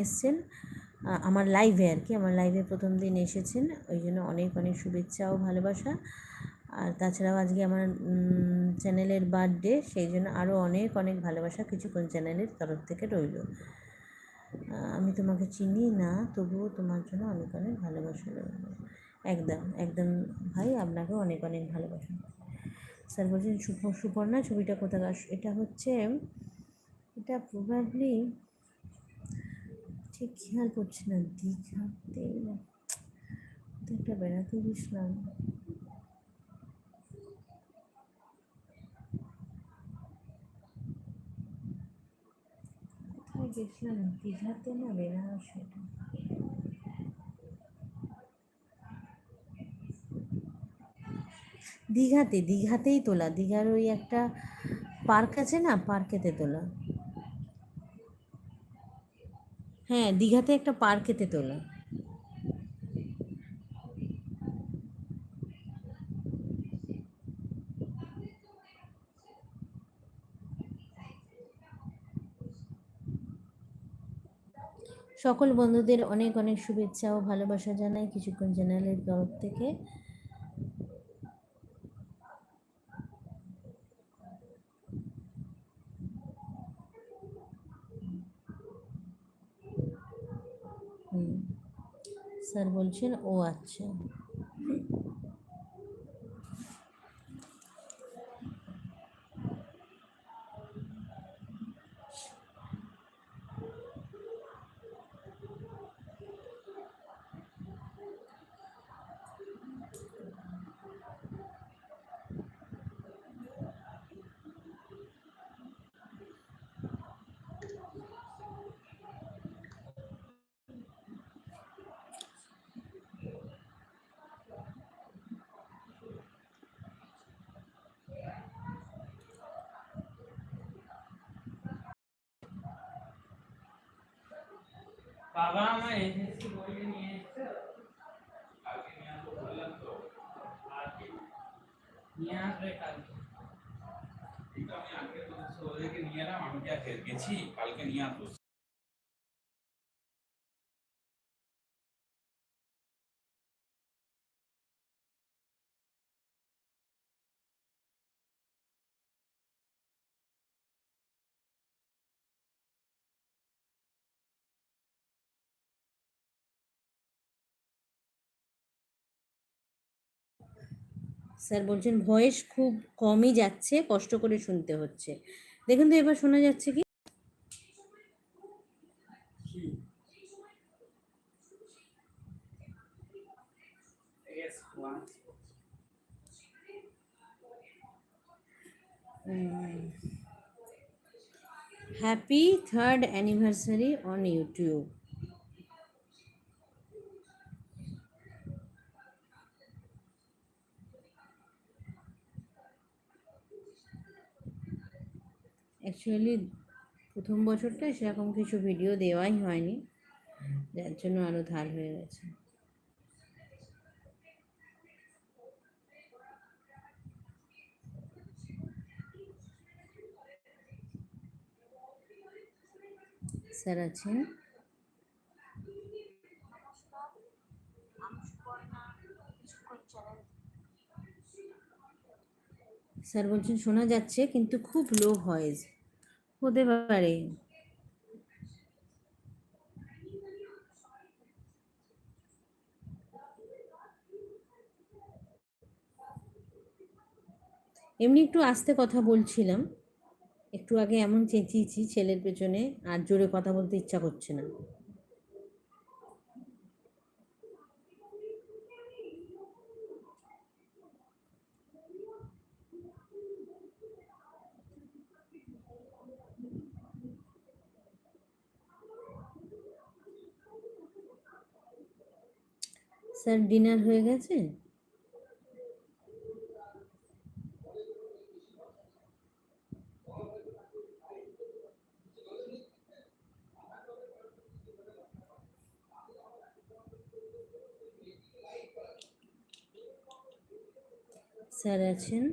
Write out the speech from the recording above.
এসছেন আমার লাইভে আর কি, আমার লাইভে প্রথম দিন এসেছেন, ওই জন্য অনেক অনেক শুভেচ্ছা ও ভালোবাসা। আর তাছাড়াও আজকে আমার চ্যানেলের বার্থডে, সেই জন্য আরও অনেক অনেক ভালোবাসা কিছুক্ষণ চ্যানেলের তরফ থেকে রইল। আমি তোমাকে চিনি না, তবুও তোমার জন্য অনেক অনেক ভালোবাসা রইল। একদম একদম ভাই, আপনাকেও অনেক অনেক ভালোবাসা। স্যার বলছেন সুপর্ণা ছবিটা কোথাকার? এটা হচ্ছে, এটা প্রবাবলি ঠিক খেয়াল করছি না, দীঘাতে একটা বেড়াতে গেছিলাম, কোথায় গেছিলাম, দীঘাতে না বেনারসে? দীঘাতেই তোলা, দীঘার ওই একটা পার্ক আছে না, পার্কেতে তোলা। হ্যাঁ, দীঘাতে একটা পার্কেতে তোলা। সকল বন্ধুদের অনেক অনেক শুভেচ্ছা ও ভালোবাসা জানাই কিছুক্ষণ চ্যানেলের তরফ থেকে। স্যার বলছেন ও আচ্ছা। বাবা আমার এসএসসি বইটা নিয়ে এসেছে, কালকে নিয়ে আসবো বললাম তো, আজকে নিয়ে আসবে কালকে। কিন্তু আমি আজকে ওদেরকে নিয়ে এলাম, আমি যা গেছি কালকে নিয়ে আসবো। স্যার বলছেন ভয়েস খুব কমই যাচ্ছে, কষ্ট করে শুনতে হচ্ছে। দেখুন তো এবার শোনা যাচ্ছে কি? Happy 3rd anniversary on YouTube. Actually প্রথম বছরটা সেরকম কিছু ভিডিও দেওয়াই হয়নি, যার জন্য আরও ধার হয়ে গেছে। স্যার আছেন? স্যার বলছেন শোনা যাচ্ছে কিন্তু খুব লো ভয়েস। হতে পারে। এমনি একটু আস্তে কথা বলছিলাম, একটু আগে এমন চেঁচিয়েছি ছেলের পেছনে, আর জোরে কথা বলতে ইচ্ছা করছে না। স্যার ডিনার হয়ে গেছে? স্যার আছেন?